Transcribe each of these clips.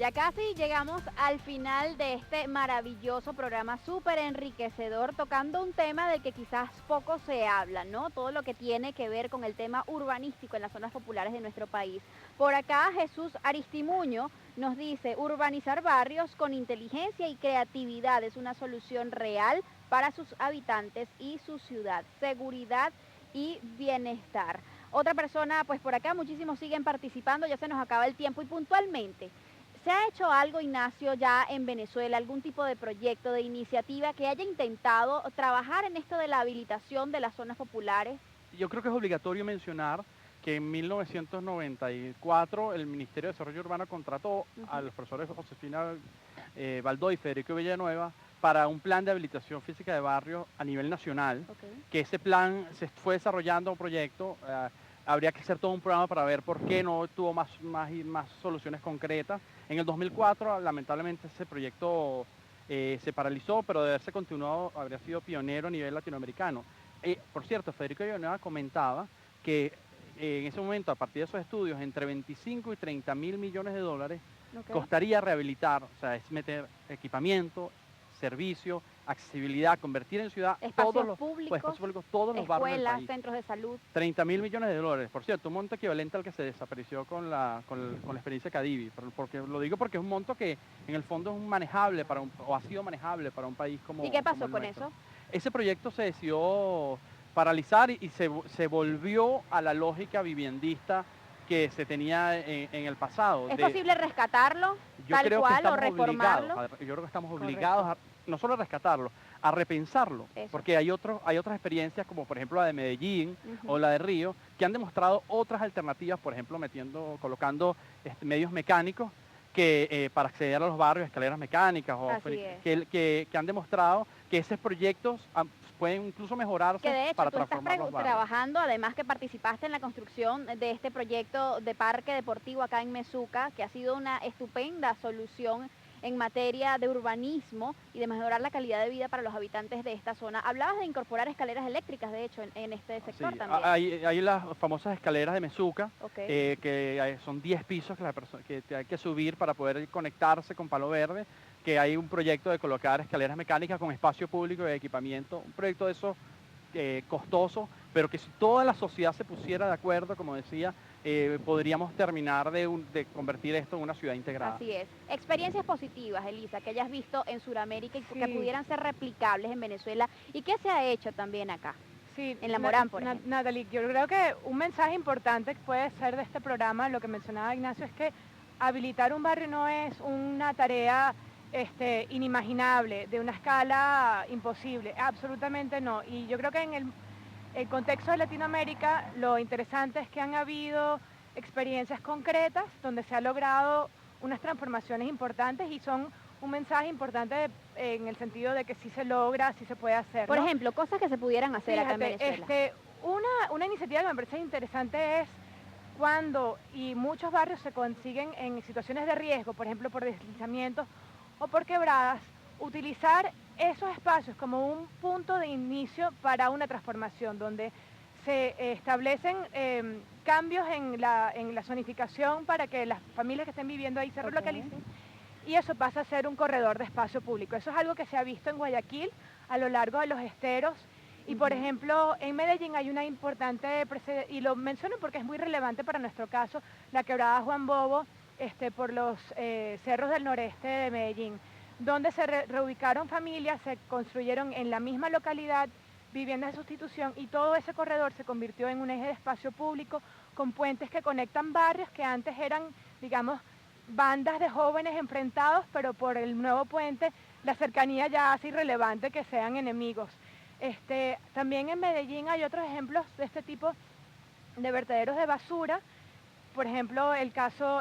Ya casi llegamos al final de este maravilloso programa súper enriquecedor, tocando un tema del que quizás poco se habla, ¿no? Todo lo que tiene que ver con el tema urbanístico en las zonas populares de nuestro país. Por acá Jesús Aristimuño nos dice, urbanizar barrios con inteligencia y creatividad es una solución real para sus habitantes y su ciudad. Seguridad y bienestar. Otra persona, pues por acá muchísimos siguen participando, ya se nos acaba el tiempo y puntualmente. ¿Se ha hecho algo, Ignacio, ya en Venezuela, algún tipo de proyecto, de iniciativa que haya intentado trabajar en esto de la habilitación de las zonas populares? Yo creo que es obligatorio mencionar que en 1994 el Ministerio de Desarrollo Urbano contrató a Ujú. los profesores Josefina Baldó y Federico Villanueva para un plan de habilitación física de barrios a nivel nacional, Ok. que ese plan se fue desarrollando un proyecto, habría que hacer todo un programa para ver por qué no tuvo más soluciones concretas. En el 2004, lamentablemente, ese proyecto se paralizó, pero de haberse continuado, habría sido pionero a nivel latinoamericano. Por cierto, Federico Villanueva comentaba que en ese momento, a partir de esos estudios, entre 25 y 30 mil millones de dólares Ok. costaría rehabilitar, o sea, es meter equipamiento, servicio, accesibilidad, convertir en ciudad Espacios pues, públicos, espacios públicos, todos los barrios del escuelas, país. centros de salud. 30 mil millones de dólares, por cierto, un monto equivalente al que se desapareció con la experiencia Cadivi, porque lo digo porque es un monto que en el fondo es manejable o ha sido manejable para un país ¿Y como, qué como pasó el con nuestro. eso? Ese proyecto se decidió paralizar y se volvió a la lógica viviendista que se tenía en el pasado. ¿Es posible rescatarlo Yo tal creo que cual o estamos obligados, reformarlo? yo creo que estamos obligados Correcto, no solo a rescatarlo, a repensarlo, eso. porque hay otras experiencias como por ejemplo la de Medellín o Ujú. la de Río, que han demostrado otras alternativas, por ejemplo colocando medios mecánicos para acceder a los barrios, escaleras mecánicas, Así es. que han demostrado que esos proyectos pueden incluso Que mejorarse de hecho para tú estás transformar los barrios. trabajando, además que participaste en la construcción de este proyecto de parque deportivo acá en Mezuca, que ha sido una estupenda solución en materia de urbanismo y de mejorar la calidad de vida para los habitantes de esta zona. Hablabas de incorporar escaleras eléctricas, de hecho, en este sector Sí, también. hay las famosas escaleras de Mezuca, Ok. son 10 pisos que hay que subir para poder conectarse con Palo Verde, que hay un proyecto de colocar escaleras mecánicas con espacio público y equipamiento, un proyecto de eso costoso, pero que si toda la sociedad se pusiera de acuerdo, como decía, podríamos terminar de convertir esto en una ciudad integrada. Así es. Experiencias positivas, Elisa, que hayas visto en Sudamérica y que Sí, pudieran ser replicables en Venezuela y que se ha hecho también acá, sí, en la Morán, por ejemplo. Natalie, yo creo que un mensaje importante que puede ser de este programa, lo que mencionaba Ignacio, es que habilitar un barrio no es una tarea inimaginable, de una escala imposible, absolutamente no. Y yo creo que en el contexto de Latinoamérica, lo interesante es que han habido experiencias concretas donde se ha logrado unas transformaciones importantes y son un mensaje importante en el sentido de que sí se logra, sí se puede hacer, Por ¿no? ejemplo, cosas que se pudieran hacer acá en Fíjate, Venezuela. una iniciativa que me parece interesante es cuando y muchos barrios se consiguen en situaciones de riesgo, por ejemplo por deslizamientos o por quebradas, utilizar esos espacios como un punto de inicio para una transformación, donde se establecen cambios en la zonificación para que las familias que estén viviendo ahí se Ok. relocalicen y eso pasa a ser un corredor de espacio público. Eso es algo que se ha visto en Guayaquil a lo largo de los esteros y por Ujú. ejemplo en Medellín hay una importante, y lo menciono porque es muy relevante para nuestro caso, la quebrada Juan Bobo por los cerros del noreste de Medellín, donde se reubicaron familias, se construyeron en la misma localidad viviendas de sustitución y todo ese corredor se convirtió en un eje de espacio público con puentes que conectan barrios que antes eran, digamos, bandas de jóvenes enfrentados, pero por el nuevo puente la cercanía ya hace irrelevante que sean enemigos. También en Medellín hay otros ejemplos de este tipo de vertederos de basura, por ejemplo el caso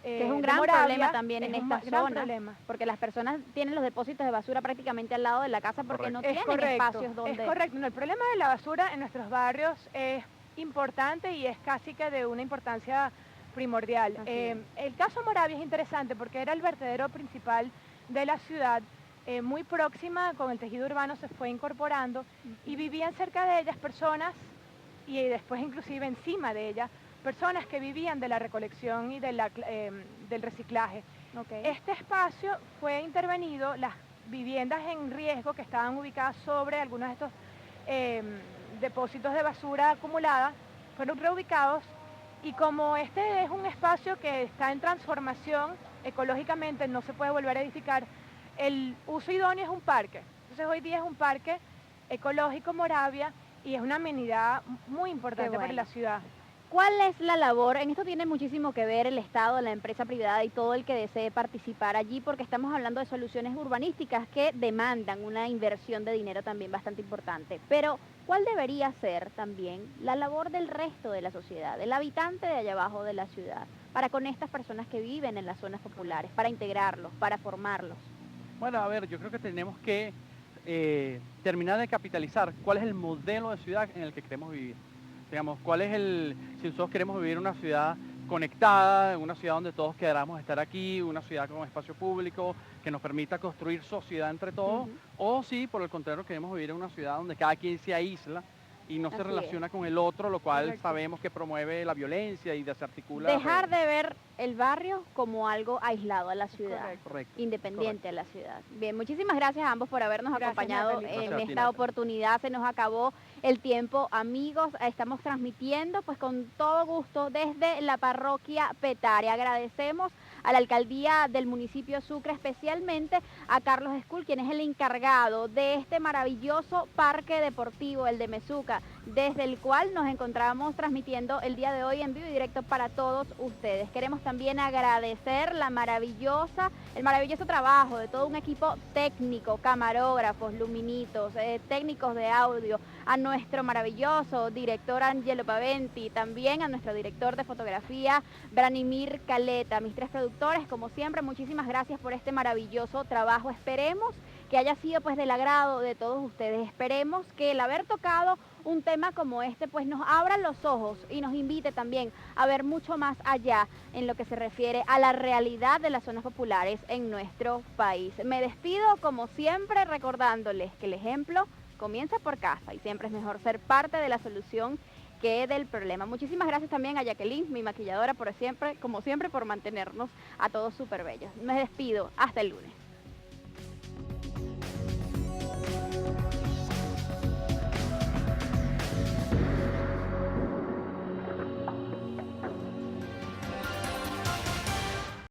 Que es un de gran problema Moravia, también en es un esta gran zona, problema. porque las personas tienen los depósitos de basura prácticamente al lado de la casa porque no Correcto. tienen espacios Es donde... correcto. No, el problema de la basura en nuestros barrios es importante y es casi que de una importancia primordial. Así es. El caso Moravia es interesante porque era el vertedero principal de la ciudad, muy próxima con el tejido urbano se fue incorporando y vivían cerca de ellas personas y después inclusive encima de ellas personas que vivían de la recolección y de del reciclaje. Ok. Este espacio fue intervenido, las viviendas en riesgo que estaban ubicadas sobre algunos de estos depósitos de basura acumulada fueron reubicados, y como este es un espacio que está en transformación ecológicamente, no se puede volver a edificar, el uso idóneo es un parque. Entonces hoy día es un parque ecológico Moravia y es una amenidad muy importante para la ciudad. ¿Cuál es la labor? En esto tiene muchísimo que ver el Estado, la empresa privada y todo el que desee participar allí, porque estamos hablando de soluciones urbanísticas que demandan una inversión de dinero también bastante importante. Pero, ¿cuál debería ser también la labor del resto de la sociedad, del habitante de allá abajo de la ciudad, para con estas personas que viven en las zonas populares, para integrarlos, para formarlos? Bueno, a ver, yo creo que tenemos que terminar de capitalizar cuál es el modelo de ciudad en el que queremos vivir. Digamos, si nosotros queremos vivir en una ciudad conectada, en una ciudad donde todos queramos estar aquí, una ciudad con espacio público, que nos permita construir sociedad entre todos, o si por el contrario queremos vivir en una ciudad donde cada quien se aísla y no se relaciona con el otro, lo cual sabemos que promueve la violencia y desarticula. Dejar de ver el barrio como algo aislado a la ciudad, Correcto. Independiente a la ciudad. Bien, muchísimas gracias a ambos por habernos acompañado Natalie. en esta oportunidad. Se nos acabó el tiempo, amigos. Estamos transmitiendo pues con todo gusto desde la parroquia Petare. Agradecemos a la alcaldía del municipio Sucre, especialmente a Carlos Escul, quien es el encargado de este maravilloso parque deportivo, el de Mezuca, desde el cual nos encontramos transmitiendo el día de hoy en vivo y directo para todos ustedes. Queremos también agradecer el maravilloso trabajo de todo un equipo técnico, camarógrafos, luminitos, técnicos de audio, a nuestro maravilloso director Angelo Paventi, también a nuestro director de fotografía Branimir Caleta, mis tres productores, como siempre, muchísimas gracias por este maravilloso trabajo. Esperemos que haya sido pues del agrado de todos ustedes. Esperemos que el haber tocado un tema como este pues nos abra los ojos y nos invite también a ver mucho más allá en lo que se refiere a la realidad de las zonas populares en nuestro país. Me despido como siempre recordándoles que el ejemplo comienza por casa y siempre es mejor ser parte de la solución que del problema. Muchísimas gracias también a Jacqueline, mi maquilladora, como siempre, por mantenernos a todos súper bellos. Me despido, hasta el lunes.